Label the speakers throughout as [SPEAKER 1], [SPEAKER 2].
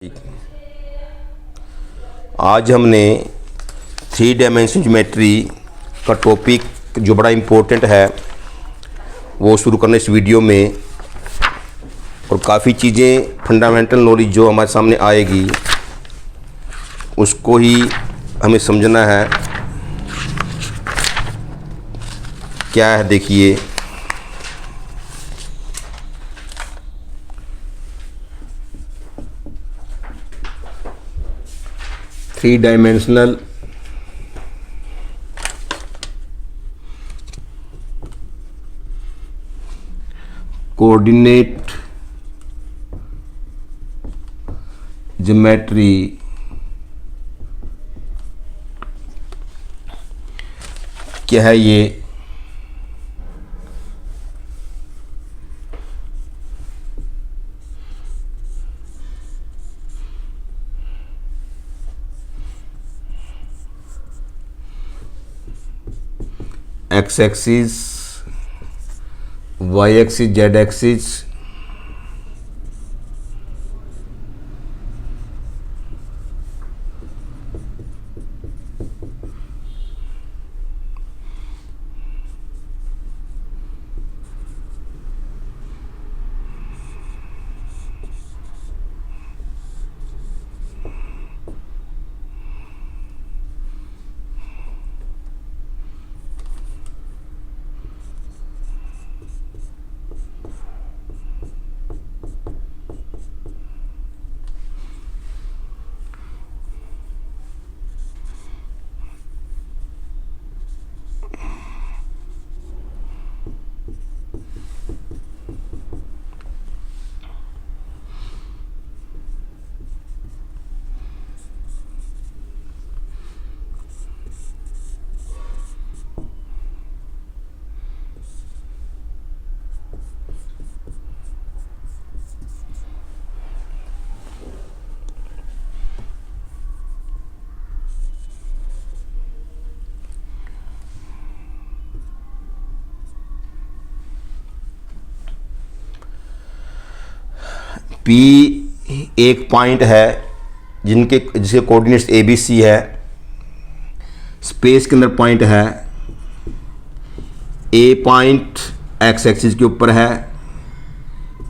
[SPEAKER 1] ठीक है। आज हमने 3 डायमेंशन ज्योमेट्री का टॉपिक जो बड़ा इम्पोर्टेंट है वो शुरू करने इस वीडियो में, और काफ़ी चीज़ें फंडामेंटल नॉलेज जो हमारे सामने आएगी उसको ही हमें समझना है। क्या है देखिए, थ्री डायमेंशनल कोऑर्डिनेट ज्योमेट्री क्या है ये? X axis, y axis, z axis, P एक पॉइंट है जिसके कोऑर्डिनेट्स ए बी सी है। स्पेस के अंदर पॉइंट है, ए पॉइंट एक्स एक्सिस के ऊपर है,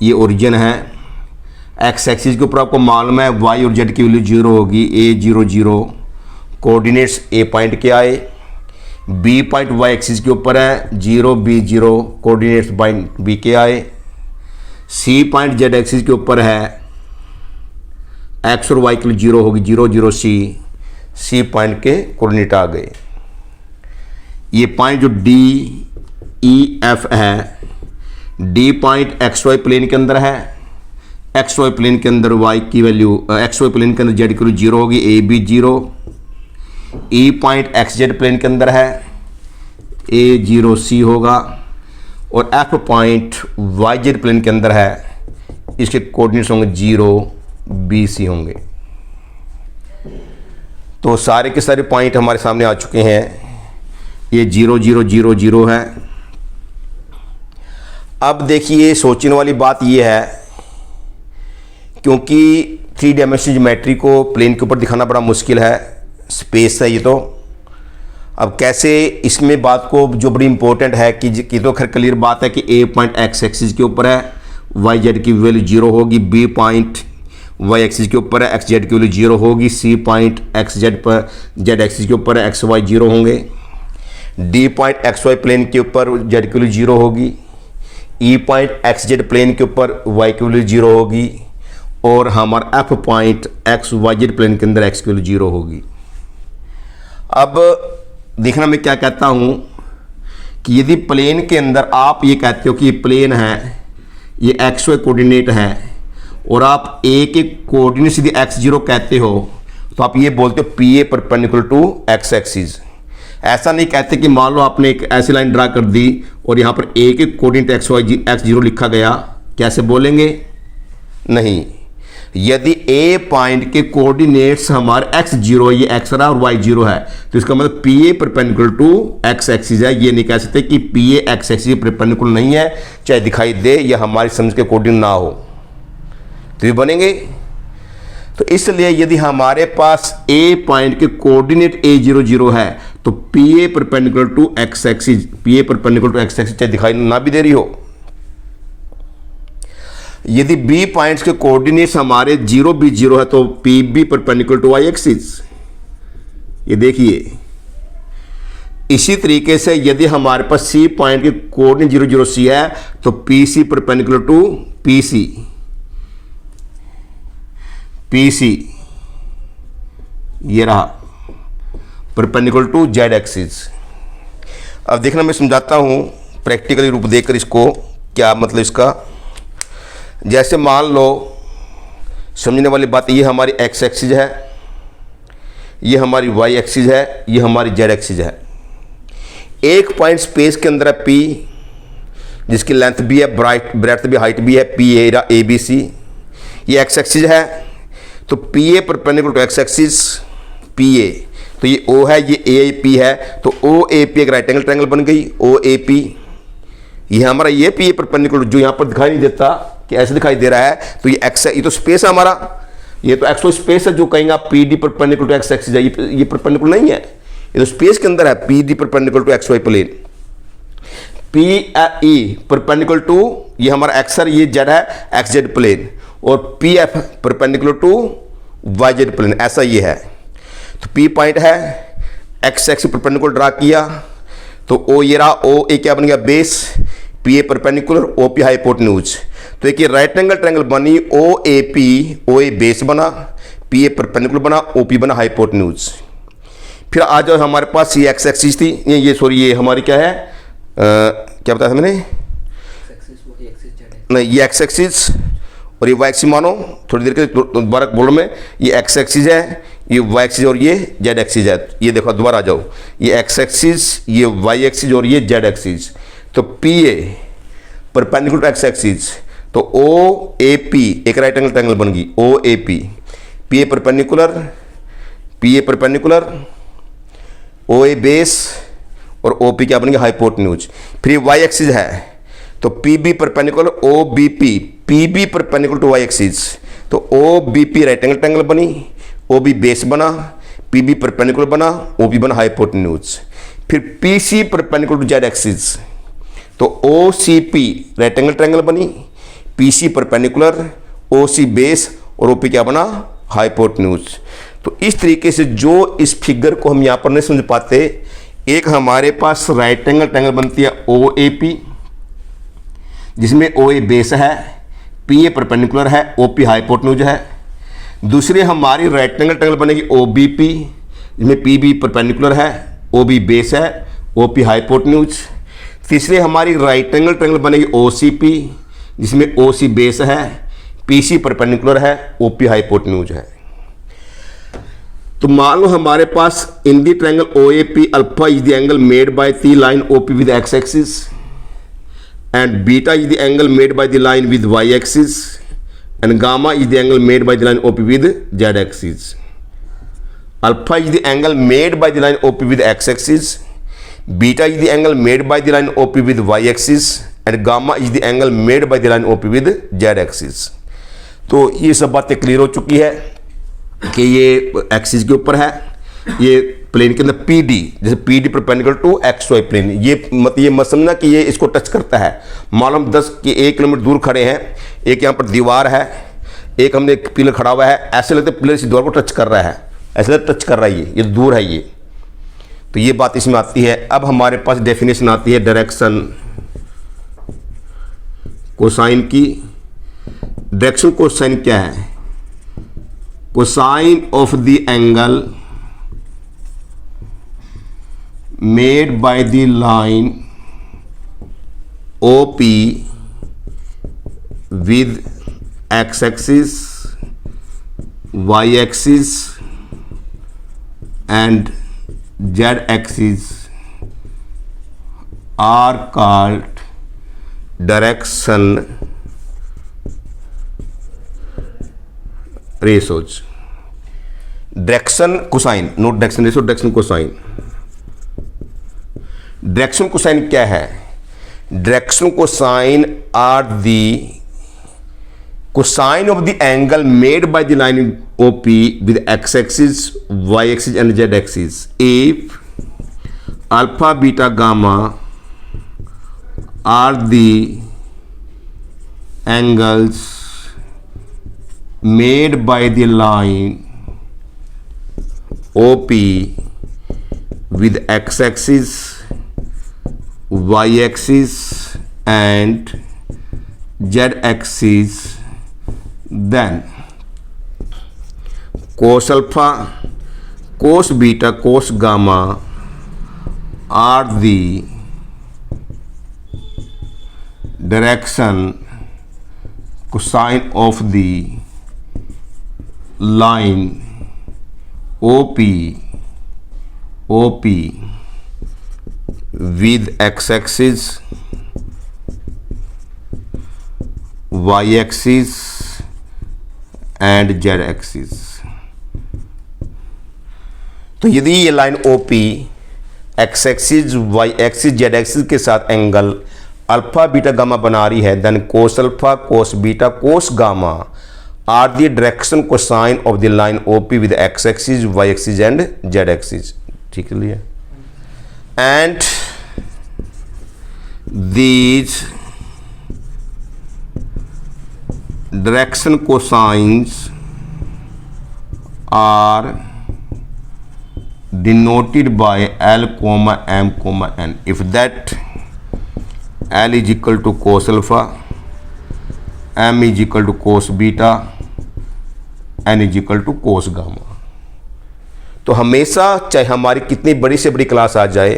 [SPEAKER 1] ये ओरिजिन है। एक्स एक्सिस के ऊपर आपको मालूम है वाई और जेड की वैल्यू 0 होगी, ए 0 0। कोऑर्डिनेट्स ए पॉइंट के आए। बी पॉइंट वाई एक्सिस के ऊपर है, 0 बी 0, कोऑर्डिनेट्स बी के आए। सी पॉइंट जेड एक्सिस के ऊपर है, एक्स और वाई के लिए 0 होगी, 0 0 सी पॉइंट के कोऑर्डिनेट आ गए। ये पॉइंट जो डी ई एफ है, D point x y plane के अंदर है। एक्स वाई प्लेन के अंदर वाई की वैल्यू, एक्स वाई प्लेन के अंदर जेड की वैल्यू 0 होगी, A B 0। E point x z plane के अंदर है, ए 0 सी होगा। और F point y z plane के अंदर है, इसके कोऑर्डिनेट्स होंगे 0 बी सी होंगे। तो सारे के सारे पॉइंट हमारे सामने आ चुके हैं। ये 0 0 0 0 है। अब देखिए, सोचने वाली बात ये है, क्योंकि 3 डायमेंशनल ज्योमेट्री को प्लेन के ऊपर दिखाना बड़ा मुश्किल है, स्पेस है ये तो। अब कैसे इसमें बात को जो बड़ी इंपॉर्टेंट है कि तो खैर क्लियर बात है कि ए पॉइंट एक्स एक्सिस के ऊपर है, वाई जेड की वैल्यू 0 होगी। बी पॉइंट वाई एक्सिस के ऊपर है, एक्स जेड की वैल्यू 0 होगी। सी पॉइंट एक्स जेड पर जेड एक्सिस के ऊपर है, एक्स वाई 0 होंगे। D point x y plane के ऊपर जेड की वैल्यू 0 होगी। E point x z plane के ऊपर वाई की वैल्यू 0 होगी। और हमारा F point x y z plane के अंदर एक्स की वैल्यू 0 होगी। अब देखना मैं क्या कहता हूं कि यदि प्लेन के अंदर आप ये कहते हो कि ये प्लेन है, ये एक्स वाई कोऑर्डिनेट है, और आप ए के कोऑर्डिनेट सीधे x0 कहते हो, तो आप ये बोलते हो P A perpendicular to x axis. ऐसा नहीं कहते कि मान लो आपने एक ऐसी लाइन ड्रा कर दी और यहाँ पर ए के कोऑर्डिनेट x0 लिखा गया, कैसे बोलेंगे? नहीं, यदि ए पॉइंट के कोऑर्डिनेट्स हमारे x0 ये x रहा और y0 है, तो इसका मतलब P A perpendicular to x axis है। ये नहीं कह सकते कि P A x axis perpendicular नहीं है, चाहे दिखाई दे या हमारी समझ के कोऑर्डिनेट ना हो, तो ये बनेंगे। तो इसलिए यदि हमारे पास ए पॉइंट के कोऑर्डिनेट A00 है तो P A perpendicular to x axis, P A perpendicular to x axis चाहे दिखाई ना भी दे रही हो। यदि बी पॉइंट्स के कोऑर्डिनेट्स हमारे 0 भी 0 है तो P B perpendicular to y axis, ये देखिए। इसी तरीके से यदि हमारे पास सी पॉइंट के कोऑर्डिनेट 0 0 सी है तो P C perpendicular to P C, P C ये रहा परपेंडिकुलर टू जेड एक्सिस। अब देखना मैं समझाता हूं प्रैक्टिकली रूप देकर इसको, क्या मतलब इसका। जैसे मान लो, समझने वाली बात, ये हमारी एक्स एक्सिस है, ये हमारी वाई एक्सिस है, ये हमारी जेड एक्सिस है। एक पॉइंट स्पेस के अंदर है पी, जिसकी लेंथ भी है, ब्रेड्थ भी, हाइट भी है, पी ए बी सी। ये एक्स एक्सिस है तो P A perpendicular to x axis, P A तो ये ओ है, ये ए पी है, तो ओ ए पी एक राइट एंगल ट्रायंगल बन गई, ओ ए पी। ये हमारा ये पी ए परपेंडिकुलर जो यहाँ पर दिखाई नहीं देता कि ऐसे दिखाई दे रहा है, तो ये एक्स है, ये तो स्पेस है हमारा, ये तो एक्स स्पेस है। जो कहेंगे आप P D perpendicular to x axis है, ये परपेंडिकुलर नहीं है, ये तो स्पेस के अंदर है। P D perpendicular to x y plane, P E perpendicular to, ये हमारा एक्स है, ये जेड है, एक्स जेड प्लेन, और P F perpendicular to y z plane, ऐसा ये है। तो पी पॉइंट है, एक्स एक्स परपेंडिकुलर ड्रा किया तो ओ ये रहा, ओ ए क्या बन गया base, P A perpendicular, O P hypotenuse. तो एक ये राइट एंगल ट्रायंगल बनी, O A P, O A base बना, पी ए परपेंडिकुलर बना, ओ पी बना हाइपोटेन्यूज। फिर आ जाओ हमारे पास ये एक्स एक्सिस थी, ये सॉरी ये हमारी क्या है, क्या बताया था मैंने, नहीं ये एक्स एक्सिस और ये वाई एक्सिस, मानो थोड़ी देर के दोबारा बोलो मैं, ये एक्स एक्सिस है, ये वाई एक्सिस और ये जेड एक्सिस है। ये देखो दोबारा आ जाओ, ये एक्स एक्सिस, ये वाई एक्सिस और ये जेड एक्सिस। तो P A perpendicular to x axis, तो ओ ए पी एक राइट एंगल ट्रायंगल बन गई, O A P, P A perpendicular, P A perpendicular, O A base और ओ पी क्या बन गया हाइपोटेन्यूज। फिर वाई एक्सिस है तो P B perpendicular, O B P B perpendicular to y axis, तो O B P right angle triangle बनी, O B base बना, पी बी परपेंडिकुलर बना, ओ बी बना हाइपोटेन्यूज। फिर P C perpendicular to z axis, तो O C P right angle triangle बनी, P C perpendicular, O C base और O P क्या बना हाइपोटेन्यूज। तो इस तरीके से जो इस फिगर को हम यहाँ पर नहीं समझ पाते, एक हमारे पास राइट एंगल ट्रायंगल बनती है ओ ए पी, जिसमें ओ ए बेस है, पी ए परपेंडिकुलर है, ओ पी हाइपोटेन्यूज है। दूसरी हमारी राइट एंगल ट्रायंगल बनेगी ओ बी पी, जिसमें पी बी परपेंडिकुलर है, ओ बी बेस है, ओ पी हाइपोटेन्यूज। तीसरी हमारी राइट एंगल ट्रायंगल बनेगी ओ सी पी, जिसमें ओ सी बेस है, पी सी परपेंडिकुलर है, ओ पी हाइपोटेन्यूज है। तो मान लो हमारे पास in the triangle O A P alpha is the angle made by the line O P with x axis and beta is the angle made by the line with y axis and gamma is the angle made by the line O P with z axis. Alpha is the angle made by the line O P with x axis, beta is the angle made by the line O P with y axis and gamma is the angle made by the line O P with z axis. तो ये सब बातें clear हो चुकी है कि ये axis के ऊपर है, ये प्लेन के अंदर पी डी, जैसे P D perpendicular to x y plane, ये मत समझना कि ये इसको टच करता है। मालूम 10 कि 1 किलोमीटर दूर खड़े हैं, एक यहाँ पर दीवार है, एक हमने एक पिलर खड़ा हुआ है, ऐसे लगता है पिलर इस दीवार को टच कर रहा है, ऐसे लगता टच कर रहा है, ये दूर है ये। तो ये बात इसमें आती है। अब हमारे पास डेफिनेशन आती है डायरेक्शन कोसाइन की। डायरेक्शन कोसाइन क्या है? cosine of the angle made by the line OP with x-axis, y-axis and z-axis are called direction ratios. Direction cosine, note direction ratio, direction cosine. Direction cosine क्या है? Direction cosine are the cosine of the angle made by the line OP with x-axis, y-axis and z-axis. If alpha, beta, gamma are the angles made by the line OP with x-axis, y-axis and z-axis, then cos alpha, cos beta, cos gamma are the direction cosine of the line OP with x-axis, y-axis and z-axis. तो यदि ये line OP x axis, y axis, z axis के साथ angle alpha beta gamma बना रही है, then cos alpha, cos beta, cos gamma are the direction cosine of the line OP with x axis, y axis and z axis. ठीक है. And these direction cosines are denoted by L, M, N. If that L is equal to cos alpha, M is equal to cos beta, N is equal to cos gamma. तो हमेशा चाहे हमारी कितनी बड़ी से बड़ी क्लास आ जाए,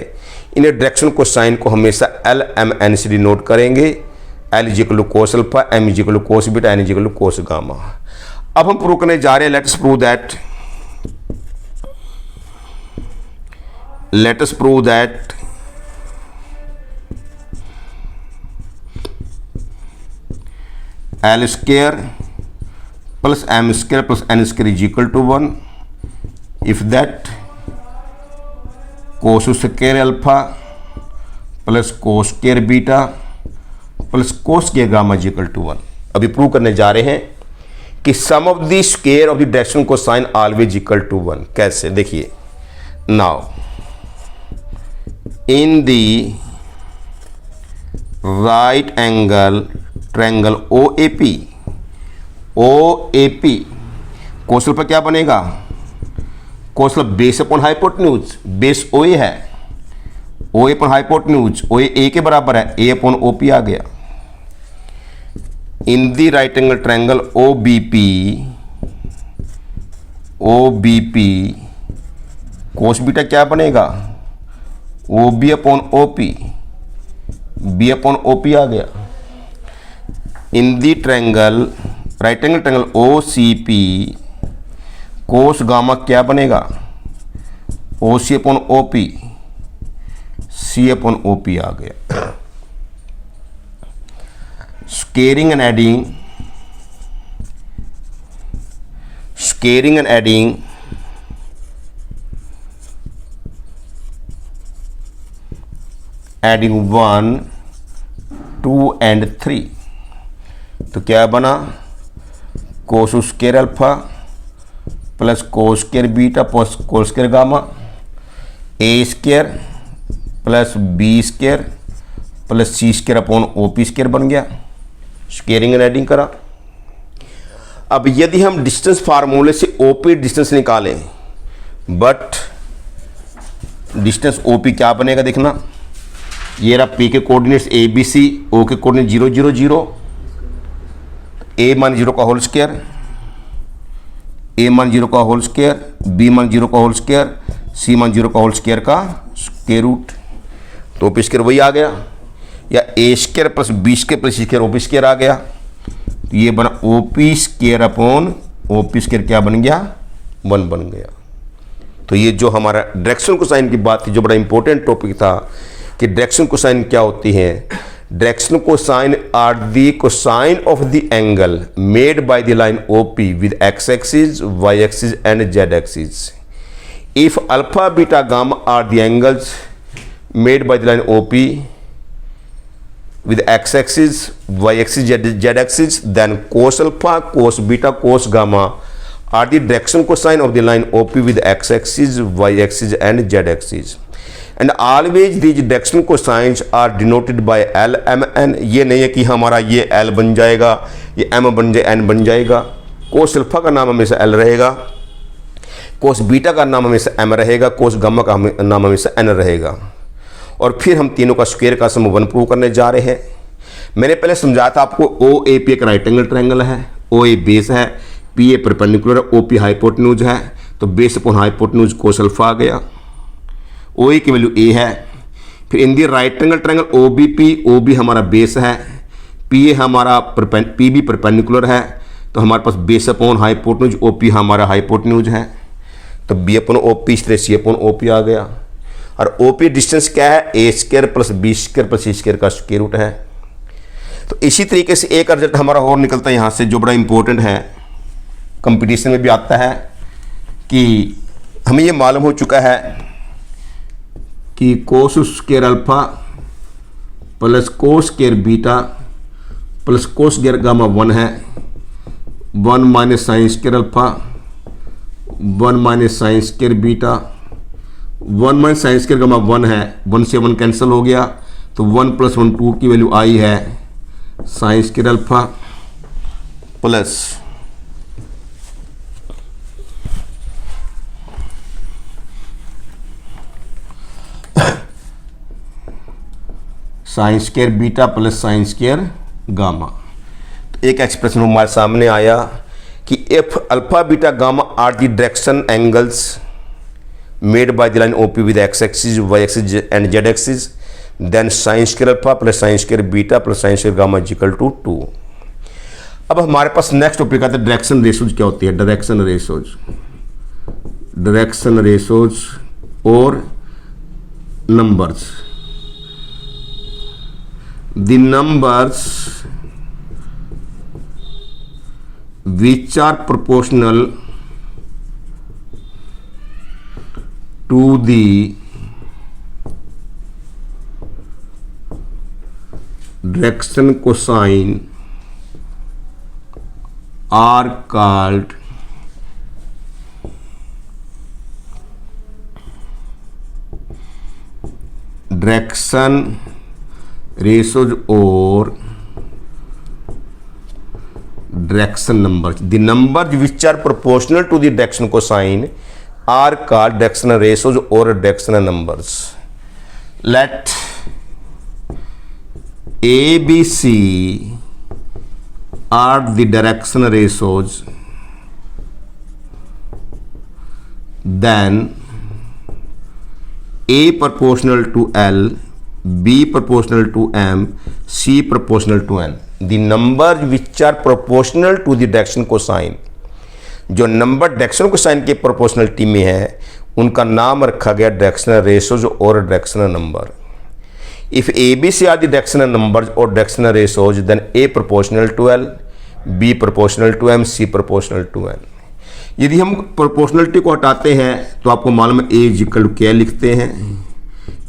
[SPEAKER 1] इन direction को साइन को हमेशा L, M, N से डिनोट करेंगे. L is equal to cos alpha, M is equal to cos beta, N is equal to cos gamma. अब हम प्रूव करने जा रहे हैं. Let's prove that L square plus M square plus N square is equal to 1. If that cos square alpha plus cos square beta plus cos square gamma is equal to 1. अभी prove करने जा रहे हैं कि सम of the square of the direction cosine always equal to 1. कैसे? देखिए. Now in the right angle triangle OAP cos alpha क्या बनेगा? Cos base upon hypotenuse. Base OA है, OA upon hypotenuse, OA A के बराबर है, A अपॉन OP आ गया. In the right angle triangle OBP cos beta क्या बनेगा? OB upon OP, B upon OP आ गया. In the triangle right angle triangle OCP cos gamma क्या बनेगा? OC upon OP, C upon OP आ गया. Squaring and adding adding 1, 2 and 3. तो क्या बना? Cos square alpha plus cos square beta plus cos square gamma, A square plus B square plus C square upon OP square बन गया. Squaring and adding करा. अब यदि हम डिस्टेंस फार्मूले से OP डिस्टेंस निकालें, बट डिस्टेंस OP क्या बनेगा देखना. ये रहा P के कोऑर्डिनेट्स ABC, O के कोऑर्डिनेट 0, 0, 0, A मान 0 का होल स्क्वायर, A मान 0 का होल स्क्वायर, B मान 0 का होल स्क्वायर, C मान 0 का होल स्क्वायर का स्क्वायर रूट. तो OP स्क्वायर वही आ गया, या A square plus B square plus C square OP square आ गया. तो ये बना OP square upon OP square क्या बन गया? 1 बन गया. तो ये जो हमारा डायरेक्शन कोसाइन की बात थी, जो बड़ा इंपॉर्टेंट टॉपिक था कि डायरेक्शन कोसाइन क्या होती है. Direction cosine are the cosine of the angle made by the line OP with x axis, y axis and z axis. If alpha beta gamma are the angles made by the line OP with x axis, y axis, z axis, then cos alpha, cos beta, cos gamma are the direction cosine of the line OP with x axis, y axis and z axis, and always these direction cosines are denoted by L, M, N। ये नहीं है कि हमारा ये L बन जाएगा, ये M बन जाए, N बन जाएगा। कोस अल्फा का नाम हमेशा L रहेगा, कोस बीटा का नाम हमेशा M रहेगा, कोस गामा का नाम हमेशा N रहेगा। और फिर हम तीनों का स्क्वायर का सम 1 प्रूव करने जा रहे हैं। मैंने पहले समझाया था आपको OAP एक राइट एंगल ट्रायंगल है, OA बेस है, PA परपेंडिकुलर है, OP हाइपोटेन्यूज है, तो base upon hypotenuse cos alpha आ गया। OA की वैल्यू A है। फिर in the right angle triangle OBP, OB हमारा बेस है, PA हमारा PB परपेंडिकुलर है, तो हमारे पास बेस अपॉन हाइपोटेन्यूज OP हमारा हाइपोटेन्यूज है, तो B अपॉन OP इस तरह C अपॉन OP आ गया। और OP डिस्टेंस क्या है, A square plus B square plus C square का स्क्वायर रूट है। तो इसी तरीके से एक रिजल्ट हमारा और निकलता है यहाँ से जो बड़ा इंपॉर्टेंट है, कंपटीशन में भी आता है, कि हमें ये मालूम हो चुका है कि कोस square alpha plus cos square beta plus cos square gamma 1 है, 1 minus sign square alpha 1 minus sign square beta, 1 minus sign square gamma 1 है, 1 से 1 कैंसिल हो गया, तो 1 प्लस 1 2 की वैल्यू आई है sine square alpha plus sine square beta plus sine square gamma. तो एक एक्सप्रेशन हमारे सामने आया कि if alpha beta gamma are the direction angles made by the line OP with x axis, y axis and z axis, then sine square alpha plus sine square beta plus sine square gamma is equal to 2। अब हमारे पास next topic आता है direction ratios क्या होती है। Direction ratios और numbers. The numbers which are proportional to the direction cosine are called direction ratios or direction numbers. The numbers which are proportional to the direction cosine are called directional ratios or directional numbers. Let A, B, C are the direction ratios, then A proportional to L, B proportional to M, C proportional to N. The numbers which are proportional to the direction cosine, जो number direction cosine के proportionality में है उनका नाम रखा गया directional ratios और directional number. If a B c are the directional numbers और directional ratios then a proportional to l, b proportional to m, c proportional to n. यदि हम प्रोपोर्शनलिटी को हटाते हैं तो आपको मालूम है ए इज इक्वल टू के लिखते हैं,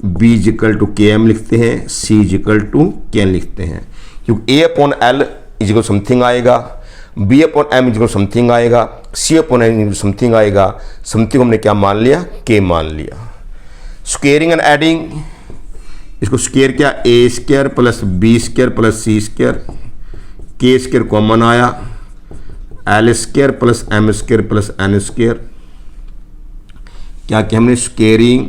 [SPEAKER 1] b is equal to k m लिखते हैं, c is equal to k n लिखते हैं, क्योंकि a upon l is equal something आएगा, b upon m is equal something आएगा, c upon n is something आएगा। समथिंग हमने क्या मान लिया, के मान लिया। स्क्वेयरिंग एंड एडिंग, इसको स्क्वेयर क्या, a square plus b square plus c square, k square common आया, l square plus m square plus N square. क्या किया हमने, स्क्वेयरिंग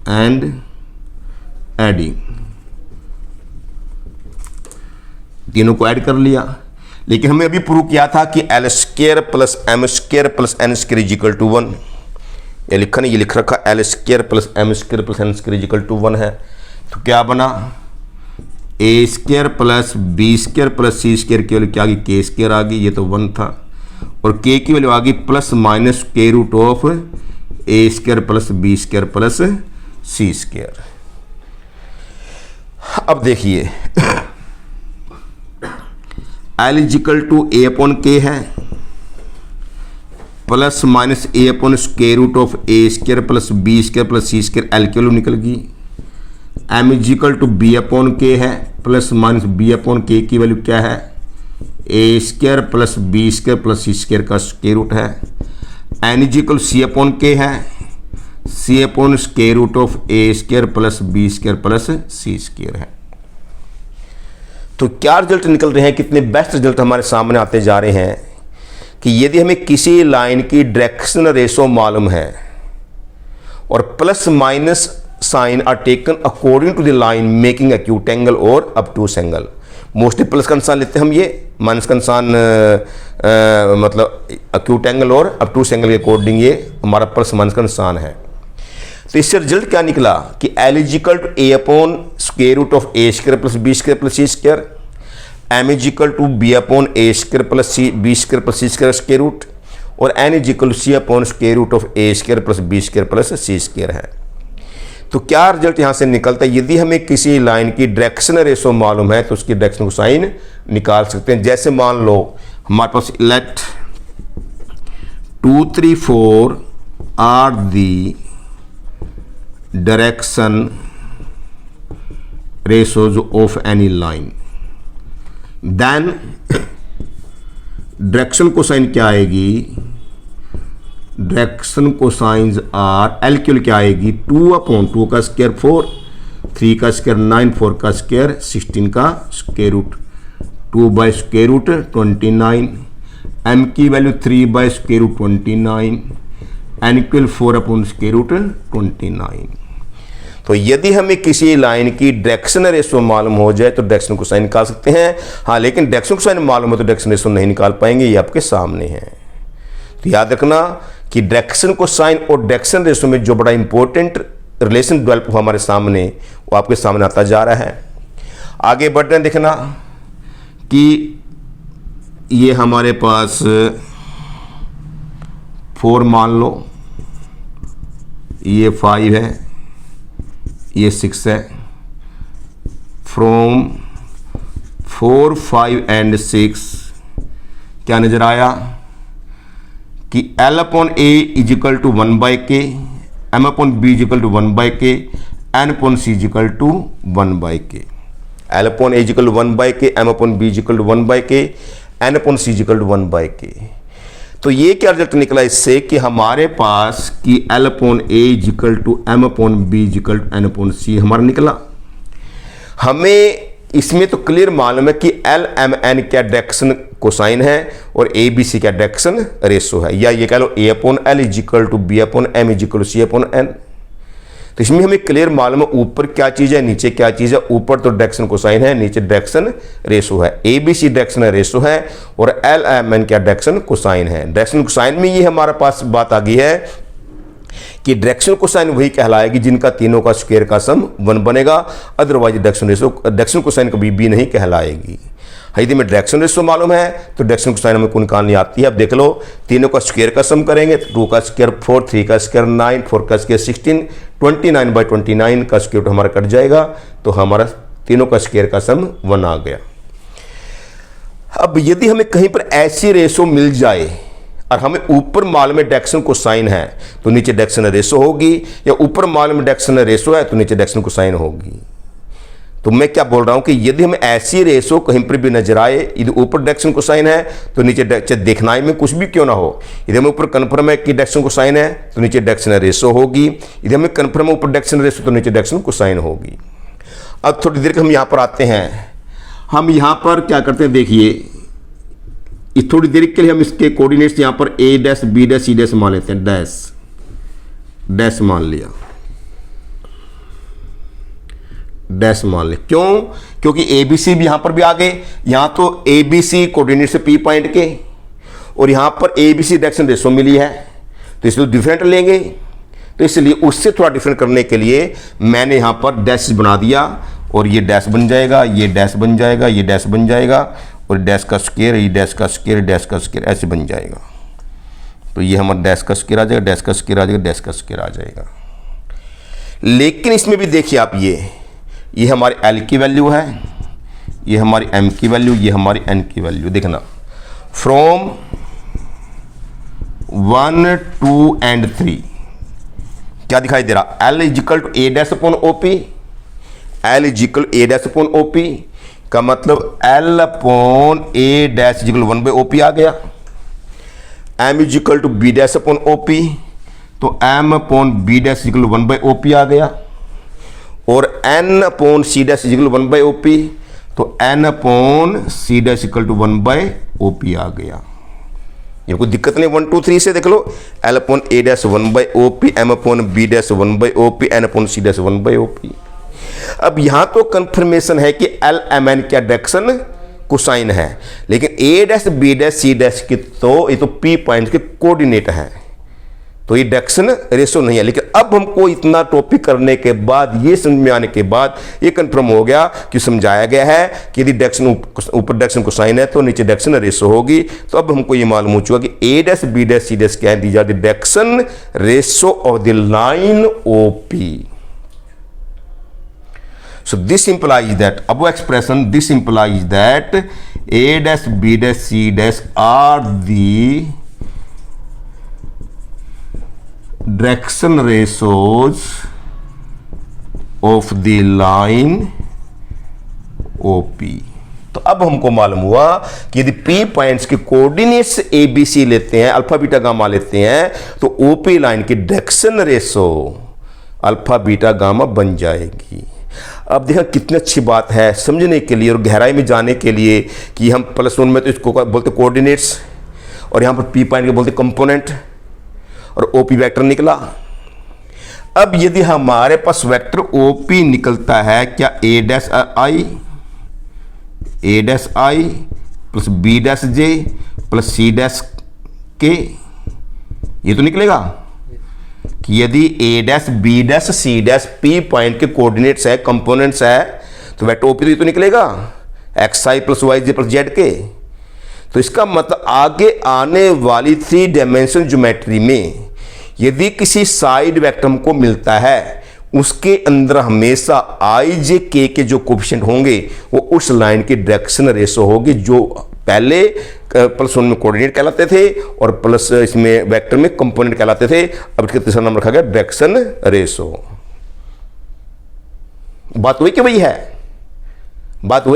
[SPEAKER 1] एंड एडिंग, तीनों को ऐड कर लिया। लेकिन हमें अभी प्रूव किया था कि l square plus m square plus N square is equal to 1। ये लिखा नहीं, ये लिख रखा l square plus m square plus N square is equal to 1 है। तो क्या बना, a square plus b square plus c square की वैल्यू क्या आ गई, के स्क्वेयर आ गई, ये तो 1 था, और के की वैल्यू आ गई प्लस माइनस के root of a square plus b square plus c square. अब देखिए L is equal to A upon k है, plus minus a upon square root of A square plus B square plus C square, L की value निकल गई। M is equal to B upon k है, plus minus B upon के की value क्या है, a square plus B square plus C square का square root है। N is equal c upon k है, c upon square root of A square plus B square plus C square है। तो क्या रिजल्ट निकल रहे हैं, कितने बेस्ट रिजल्ट हमारे सामने आते जा रहे हैं कि यदि हमें किसी लाइन की डायरेक्शनल रेशो मालूम है और plus minus sign are taken according to the line making acute angle और ऑब्टूस एंगल। मोस्टली प्लस का निशान लेते हैं हम, ये माइनस का निशान मतलब एक्यूट एंगल और ऑब्टूस एंगल के अकॉर्डिंग ये हमारा प्लस माइनस का निशान है। तो इससे रिजल्ट क्या निकला कि L is equal to A upon square root of A square plus B square plus C square, M is equal to B upon A square plus C B square plus C square square root, और N is equal to C upon square root of A square plus B square plus C square है। तो क्या result यहाँ से निकलता है, यदि हमें किसी लाइन की डायरेक्शनल रेशो मालूम है तो उसकी डायरेक्शन को साइन निकाल सकते हैं। जैसे मान लो हमारे पास let 2, 3, 4 are the direction ratios of any line, then direction cosine क्या आएगी, direction cosines are L Q क्या आएगी 2/2 का स्क्वायर 4, 3 का स्क्वायर 9, 4 का स्क्वायर 16 का square root, 2 by square root 29, M की value 3 by square root 29, N equal 4/√ square root 29। तो यदि हमें किसी लाइन की डायरेक्शन रेशो मालूम हो जाए तो डायरेक्शन कोसाइन निकाल सकते हैं। हाँ, लेकिन डायरेक्शन कोसाइन मालूम है तो डायरेक्शन रेशो नहीं निकाल पाएंगे, ये आपके सामने है। तो याद रखना कि डायरेक्शन कोसाइन और डायरेक्शन रेशो में जो बड़ा इंपॉर्टेंट रिलेशन डेवलप हुआ हमारे सामने, वो आपके सामने आता जा रहा है। आगे बढ़ रहे हैं, देखना कि ये हमारे पास 4 मान लो, ये 5 है, ये 6 है। फ्रॉम 4, 5 एंड 6 क्या नजर आया कि L upon A is equal to 1/k, M upon B is equal to 1/k, N upon C is equal to 1/k। L upon A is equal to 1/k, M upon B is equal to 1/k, N upon C is equal to 1/k। तो ये क्या result निकला इससे कि हमारे पास कि L upon A is equal to M upon B is equal to N upon C हमारा निकला। हमें इसमें तो क्लियर मालूम है कि L, M, N क्या डायरेक्शन कोसाइन है और A, B, C क्या डायरेक्शन रेशो है, या ये कह लो A upon L is equal to B upon M is equal to C upon N। तो इसमें हमें क्लियर मालूम है ऊपर क्या चीज़ है, नीचे क्या चीज़ है। ऊपर तो डायरेक्शन कोसाइन है, नीचे डायरेक्शन रेशो है। A, B, C direction ratio है और L, M, N क्या डायरेक्शन कोसाइन है। डायरेक्शन कोसाइन में ये हमारे पास बात आ गई है कि डायरेक्शन कोसाइन वही कहलाएगी जिनका तीनों का स्क्वायर का सम 1 बनेगा, अदरवाइज डायरेक्शन कोसाइन कभी भी नहीं कहलाएगी। यदि में डायरेक्शन रेशो मालूम है तो डायरेक्शन कोसाइन हमें कौन निकालनी आती है। अब देख लो, तीनों का स्क्वायर का सम करेंगे तो 2 का स्क्वायर 4, 3 का स्क्वायर 9, 4 का स्क्वायर 16, 29/29 का स्क्वायर हमारा कट जाएगा, तो हमारा तीनों का स्क्वायर का सम 1 आ गया। अब यदि हमें कहीं पर ऐसी रेशो मिल जाए और हमें ऊपर मालूम में डायरेक्शन कोसाइन है तो नीचे डायरेक्शन रेशो होगी, या ऊपर मालूम में डायरेक्शन रेशो है तो नीचे डायरेक्शन कोसाइन होगी। तो मैं क्या बोल रहा हूं कि यदि हमें ऐसी रेशो कहीं पर भी नजर आए, यदि ऊपर डायरेक्शन कोसाइन है तो नीचे दिखनाई में कुछ भी क्यों ना हो, यदि हमें ऊपर कन्फर्म है कि डायरेक्शन कोसाइन है तो नीचे डायरेक्शन रेशो होगी, यदि हमें कन्फर्म है ऊपर डायरेक्शन रेशो तो नीचे डायरेक्शन कोसाइन होगी। अब थोड़ी देर के हम यहां पर आते हैं, हम यहां पर क्या करते हैं, देखिए थोड़ी देर के लिए हम इसके कोऑर्डिनेट्स यहां पर A dash B dash C dash मान लेते हैं, डैश मान लिया, डैश मान ले। क्यों? क्योंकि ABC भी यहां पर भी आ गए। यहां तो ABC कोऑर्डिनेट से P पॉइंट के और यहां पर ABC डायरेक्शन रेशो मिली है, तो इसलिए डिफरेंट लेंगे। तो इसलिए उससे थोड़ा डिफरेंट करने के लिए मैंने यहां पर डैश बना दिया, और ये डैश बन जाएगा, ये डैश बन जाएगा, ये डैश बन जाएगा, और डैश का स्क्वायर, ये डैश का स्क्वायर, डैश का स्क्वायर ऐसे बन जाएगा। तो ये हमारा डैश का स्क्वायर आ जाएगा, डैश का स्क्वायर आ जाएगा, डैश का स्क्वायर आ जाएगा। लेकिन इसमें भी देखिए आप, ये हमारी L की वैल्यू है, ये हमारी M की वैल्यू, ये हमारी N की वैल्यू। देखना फ्रॉम 1, 2 एंड 3 क्या दिखाई दे रहा, L is equal to A dash upon OP, L is equal A dash upon OP, का मतलब L upon A dash equal 1/OP आ गया। M is equal to B dash upon OP, तो M upon B dash equal 1/OP आ गया। और N upon C dash equal 1/OP, तो N upon C dash equal to 1/OP आ गया। ये कोई दिक्कत नहीं, 1 2 3 से देख लो। L upon A dash 1/OP, M upon B dash 1/OP, N upon C dash 1/OP। अब यहां तो कंफर्मेशन है कि LMN क्या डायरेक्शन कोसाइन है, लेकिन A dash B dash C dash की तो ये तो P पॉइंट के कोऑर्डिनेट है, तो ये डायरेक्शन रेशो नहीं है। लेकिन अब हमको इतना टॉपिक करने के बाद, ये समझ में आने के बाद ये कंफर्म हो गया कि समझाया गया है कि यदि डायरेक्शन ऊपर डायरेक्शन कोसाइन है तो नीचे डायरेक्शन रेशो होगी। तो अब हमको ये मालूम हो चुका कि A dash B dash C dash क्या है, these are the direction ratio of the line OP। So this implies that, अब वो expression this implies that A dash B dash C dash are the direction ratios of the line OP। तो अब हमको मालूम हुआ कि यदि P points के कोऑर्डिनेट्स ABC लेते हैं, अल्फा बीटा गामा लेते हैं, तो OP लाइन की direction ratio alpha beta gamma बन जाएगी। अब देखा कितनी अच्छी बात है समझने के लिए और गहराई में जाने के लिए कि हम +1 में तो इसको बोलते कोऑर्डिनेट्स, और यहाँ पर P पॉइंट के बोलते कंपोनेंट, और OP वेक्टर निकला। अब यदि हमारे पास वेक्टर OP निकलता है, क्या A dash I plus B dash J plus C dash K, ये तो निकलेगा कि यदि A dash B dash C dash P point के कोऑर्डिनेट्स है, कंपोनेंट्स है, तो वेक्टर OP तो निकलेगा XI plus YJ plus ZK। तो इसका मतलब आगे आने वाली 3 डायमेंशन ज्योमेट्री में यदि किसी साइड वेक्टर हमको मिलता है, उसके अंदर हमेशा IJK के जो कोफिशिएंट होंगे वो उस लाइन की डायरेक्शन रेशो होगी, जो पहले +1 में कोऑर्डिनेट कहलाते थे और प्लस इसमें वेक्टर में कंपोनेंट कहलाते थे। अब इसका तीसरा नाम रखा गया डायरेक्शन रेशो। बात वही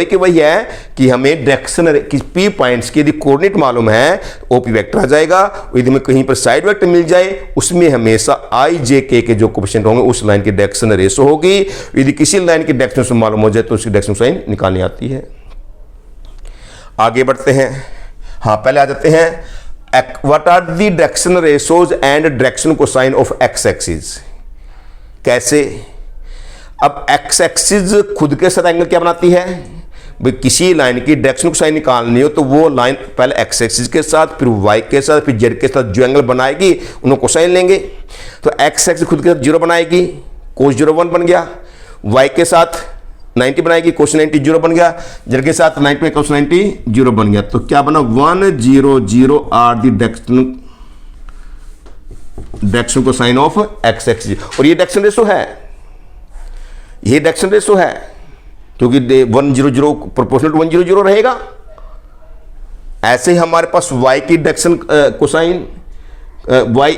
[SPEAKER 1] कि वही है कि हमें डायरेक्शन कि P पॉइंट्स के यदि कोऑर्डिनेट मालूम है, OP वेक्टर आ जाएगा। यदि हमें कहीं पर साइड वेक्टर मिल जाए, उसमें हमेशा IJK के जो कोफिशिएंट होंगे उस लाइन की डायरेक्शन रेशो होगी। यदि किसी लाइन की डायरेक्शन मालूम हो जाए तो उसकी डायरेक्शन साइन निकालनी आती है। आगे बढ़ते हैं। हाँ, पहले आ जाते हैं what are the direction ratios and direction cosine of x axis. कैसे? अब एक्स एक्सिस खुद के साथ एंगल क्या बनाती है? भाई किसी लाइन की डायरेक्शन कोसाइन निकालनी हो तो वो लाइन पहले एक्स एक्सिस के साथ, फिर वाई के साथ, फिर जेड के साथ जो एंगल बनाएगी उन्हें कोसाइन लेंगे। तो एक्स एक्सिस खुद के साथ 0 बनाएगी, कोस 0 1 बन गया। वाई के साथ 90 बनाएगी, कोस 90 0 बन गया। जेड के साथ 90 में कोस 90 0 बन गया। तो क्या बना? 1 0 0 are the direction cosine of x axis. और ये डायरेक्शन रेशो है, ये डायरेक्शन रेशो है, क्योंकि 1 0 0 प्रोपोर्शनल टू 1 0 0 रहेगा। ऐसे ही हमारे पास y की डायरेक्शन कोसाइन, y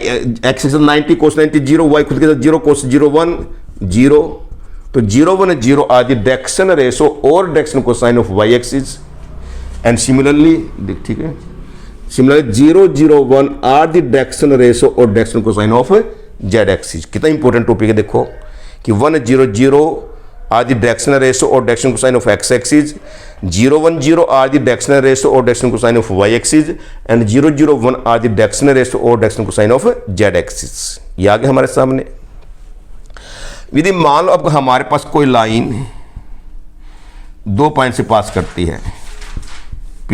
[SPEAKER 1] एक्सिस 90 कोस 90 0, y खुद के साथ 0 कोस 0 1 0। तो 0 1 0 आर द डायरेक्शन रेशो और direction cosine of y axis. And similarly, ठीक है, similarly 0 0 1 are the direction ratio और direction cosine of z axis. कितना इंपॉर्टेंट टॉपिक है देखो कि 1 0 0 आर द डायरेक्शन रेशो और direction cosine of x axis, 0 1 0 are the direction ratio और direction cosine of y axis, and 0 0 1 are the direction ratio और direction cosine of z axis. ये आ गया हमारे सामने। यदि मान लो अब हमारे पास कोई लाइन 2 पॉइंट से पास करती है, P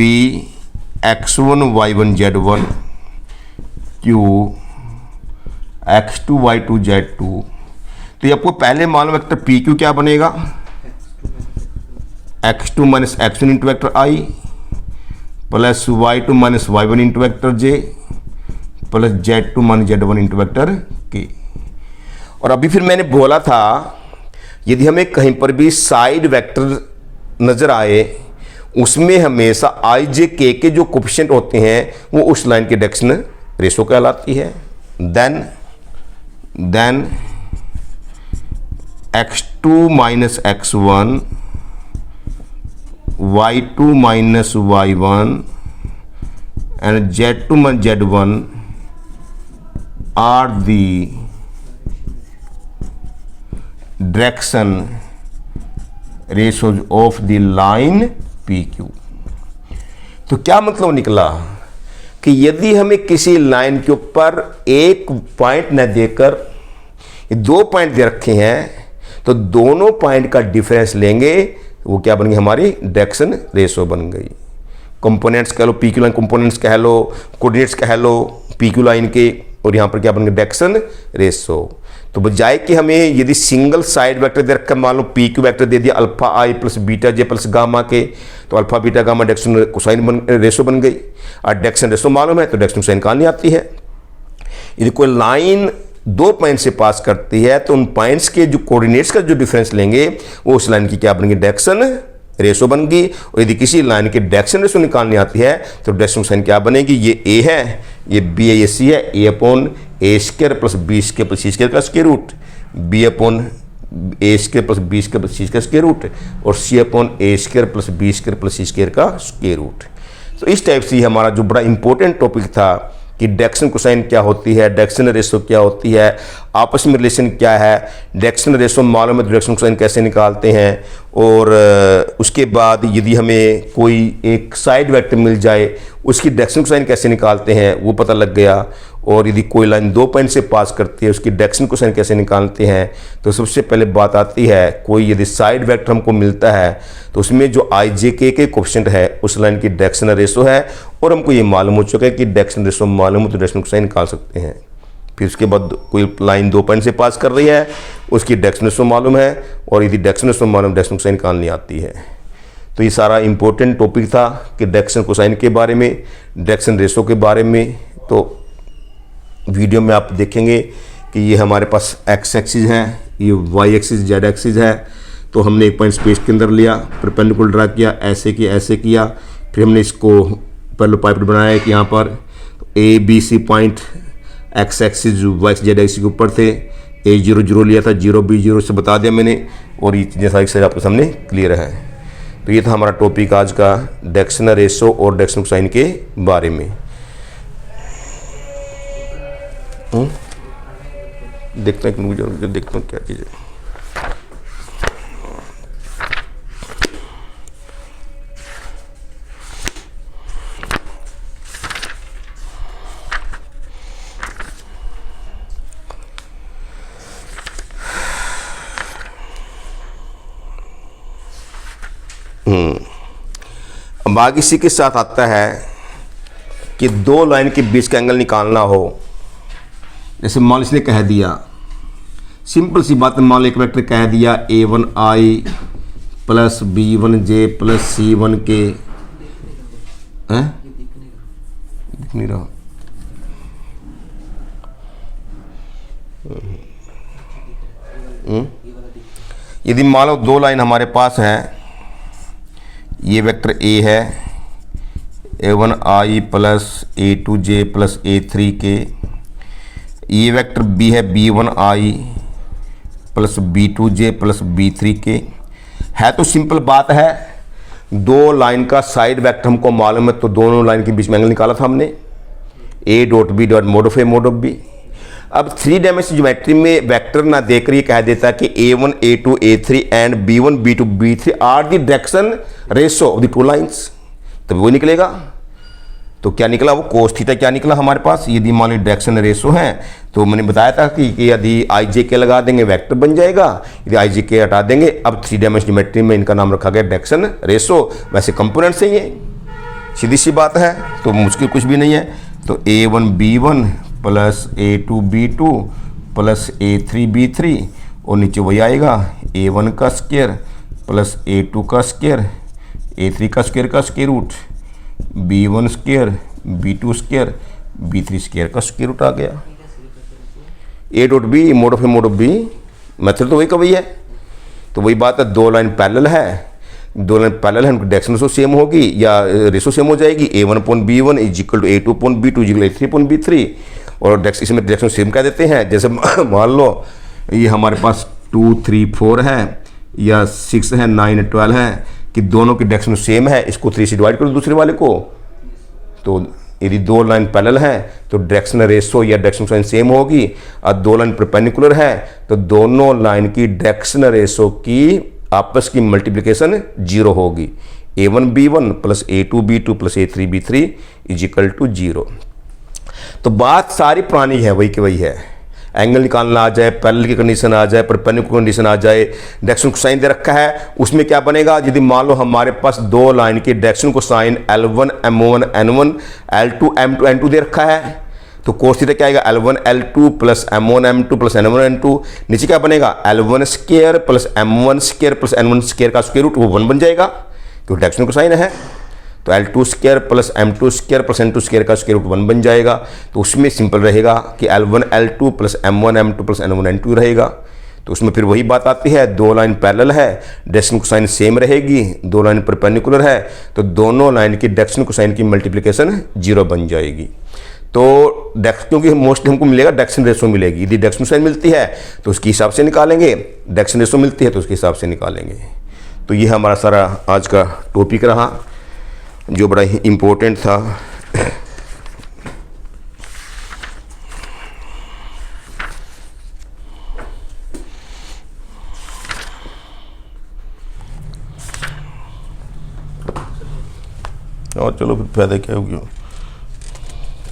[SPEAKER 1] x1 y1 z1 Q x2 y2 z2। तो ये आपको पहले मालूम वेक्टर पी क्यू क्या बनेगा? x2 minus x1 into vector i plus y2 minus y1 into vector j plus z2 minus z1 into vector k। और अभी फिर मैंने बोला था यदि हमें कहीं पर भी साइड वेक्टर नजर आए, उसमें हमेशा i j k के जो कोफिशिएंट होते हैं वो उस लाइन की डायरेक्शन रेशो कहलाती है। Then x2 minus x1 y2 minus y1 and z2 minus z1 are the direction ratios of the line PQ। तो क्या मतलब निकला कि यदि हमें किसी लाइन के ऊपर एक पॉइंट न देकर दो पॉइंट दे रखे हैं तो दोनों पॉइंट का डिफरेंस लेंगे, वो क्या बन गई हमारी डायरेक्शन रेशो बन गई। कंपोनेंट्स कह लो, पीक्यू लाइन कंपोनेंट्स कह लो, कोऑर्डिनेट्स कह लो पीक्यू लाइन के, और यहाँ पर क्या बन गया डायरेक्शन रेशो। तो बजाय कि हमें यदि सिंगल साइड वेक्टर दे रखा, मान लो पीक्यू वेक्टर दे दिया अल्फा आई प्लस बीटा जे प्लस गामा के, तो alpha beta gamma direction cosine ratio बन गई। और डायरेक्शन रेशो मालूम है तो डायरेक्शन कोसाइन निकालनी आती है। यदि कोई लाइन दो पॉइंट से पास करती है तो उन पॉइंट्स के जो कोऑर्डिनेट्स का जो डिफरेंस लेंगे वो उस लाइन की क्या बनेगी डायरेक्शन रेशो बन गई। और यदि किसी लाइन की डायरेक्शन रेशो निकालनी आती है तो डायरेक्शन कोसाइन क्या बनेगी, ये ए है, ये बी है, ये सी है, A upon A square plus B square plus C square का square root, B upon A square plus B square plus C square square root, और C upon A square plus B square plus C square का square root. तो इस type से हमारा जो बड़ा important topic था कि डायरेक्शन कोसाइन क्या होती है, डायरेक्शन रेशो क्या होती है, आपस में रिलेशन क्या है, डायरेक्शन रेशो मालूम है तो डायरेक्शन कोसाइन कैसे निकालते हैं, और उसके बाद यदि हमें कोई एक साइड वेक्टर मिल जाए उसकी डायरेक्शन कोसाइन कैसे निकालते हैं वो पता लग गया। और यदि कोई लाइन दो पॉइंट से पास करती है उसकी डायरेक्शन कोसाइन कैसे निकालते हैं, तो सबसे पहले बात आती है कोई यदि साइड वेक्टर हमको मिलता है तो उसमें जो आई जे के कोएफिशिएंट है उस लाइन की डायरेक्शन रेशो है, और हमको ये मालूम हो चुका है कि डायरेक्शन रेशो मालूम हो तो डायरेक्शन कोसाइन निकाल सकते हैं। फिर उसके बाद कोई लाइन दो पॉइंट से पास कर रही है उसकी डायरेक्शन रेशो मालूम है, और यदि डायरेक्शन रेशो मालूम डायरेक्शन कोसाइन निकालनी आती है। तो ये सारा इंपॉर्टेंट टॉपिक था कि डायरेक्शन कोसाइन के बारे में, डायरेक्शन रेशो के बारे में। तो वीडियो में आप देखेंगे कि ये हमारे पास एक्स एक्सिस है, ये वाई एक्सिस जेड एक्सिस है। तो हमने एक पॉइंट स्पेस के अंदर लिया, परपेंडिकुलर ड्रा किया, ऐसे किया, फिर हमने इसको पहले पाइप बनाया कि यहाँ पर A B C point x axis y z axis के ऊपर थे, ए 0 0 लिया था, 0 B 0 से बता दिया मैंने, और ये चीज़ें सारी आपके सामने क्लियर है। तो ये था हमारा टॉपिक आज का डायरेक्शन रेशो और डायरेक्शन कोसाइन के बारे में। देखते हैं मुझे देखता हूँ क्या चीज़ है। अब आगे इसी के साथ आता है कि दो लाइन के बीच का एंगल निकालना हो। जैसे मान इसने कह दिया, सिंपल सी बात, मान लो एक वेक्टर कह दिया a1i plus b1j plus c1k, दिख नहीं रहा, यदि मान लो दो लाइन हमारे पास है, ये वेक्टर a है a1i plus a2j plus a3k, ये वेक्टर b है b1i plus b2j plus b3k है। तो सिंपल बात है, दो लाइन का साइड वेक्टर हमको मालूम है तो दोनों लाइन के बीच में एंगल निकाला था हमने, a dot b dot mode of a mode of b। अब 3 डायमेंशन ज्योमेट्री में वेक्टर ना देकर ये कह देता है कि a1 a2 a3 and b1 b2 b3 are the direction ratio of the two lines, तब वो निकलेगा। तो क्या निकला, वो कोस थीटा क्या निकला हमारे पास। यदि मान ली डायरेक्शन रेशो है तो मैंने बताया था कि यदि आई जे के लगा देंगे वेक्टर बन जाएगा, यदि आई जे के हटा देंगे, अब 3 डायमेंशन ज्योमेट्री में इनका नाम रखा गया डायरेक्शन रेशो। वैसे कंपोनेंट्स है, ये सीधी सी बात है, तो मुश्किल कुछ भी नहीं है। तो a1 b1 plus a2 b2 plus a3 b3, और नीचे वही आएगा a1 का स्क्वायर प्लस a2 का स्क्वायर a3 का square root, b1 square b2 square b3 square का स्क्वायर रूट आ गया। a dot B mod of B method तो वही का वही है। तो वही बात है, दो लाइन पैरेलल है, उनकी डायरेक्शन रेशो सेम होगी या रेशो सेम हो जाएगी, a1/b1 is equal to a2/b2 is equal to a3/b3, और इसमें डायरेक्शन सेम कह देते हैं। जैसे मान लो ये हमारे पास 2 3 4 है या 6 है 9 12 है, कि दोनों की डायरेक्शन सेम है, इसको 3 से डिवाइड करो दूसरे वाले को, तो यदि दो लाइन पैरेलल हैं तो डायरेक्शनल रेशो या डायरेक्शन साइन सेम होगी, और दो लाइन परपेंडिकुलर है तो दोनों लाइन की डायरेक्शनल रेशो की आपस की मल्टीप्लिकेशन 0 होगी। A1B1 plus A2B2 plus A3B3 is equal to 0। तो बात सारी पुरानी है, वही की वही है। एंगल निकालना आ जाए, पैरेलल की कंडीशन आ जाए, परपेंडिकुलर कंडीशन आ जाए, डायरेक्शन कोसाइन दे रखा है, उसमें क्या बनेगा, यदि मान लो हमारे पास दो लाइन की direction cosine L1 M1 N1 L2 M2 N2 दे रखा है, तो कोस थीटा क्या आएगा, L1 L2 plus M1 M2 plus N1 N2, नीचे क्या बनेगा, L1 square plus M1 square plus N1 square का स्क्वायर रूट, वो 1 बन जाएगा क्योंकि डायरेक्शन कोसाइन है। तो L2 square plus M2 square plus N2 square का स्क्वायर रूट 1 बन जाएगा। तो उसमें सिंपल रहेगा कि L1 L2 plus M1 M2 plus N1 N2 रहेगा। तो उसमें फिर वही बात आती है, दो लाइन पैरेलल है, डायरेक्शन कोसाइन सेम रहेगी, दो लाइन परपेंडिकुलर है, तो दोनों लाइन की डायरेक्शन कोसाइन की मल्टीप्लिकेशन 0 बन जाएगी। तो क्योंकि मोस्टली हमको मिलेगा डायरेक्शन रेशो मिलेगी, यदि डायरेक्शन कोसाइन मिलती है तो उसके हिसाब से निकालेंगे, डायरेक्शन रेशो मिलती है तो उसके हिसाब से निकालेंगे। तो ये हमारा सारा आज का टॉपिक रहा जो बड़ा ही इम्पोर्टेंट था। और चलो फिर फायदा क्या हो गया।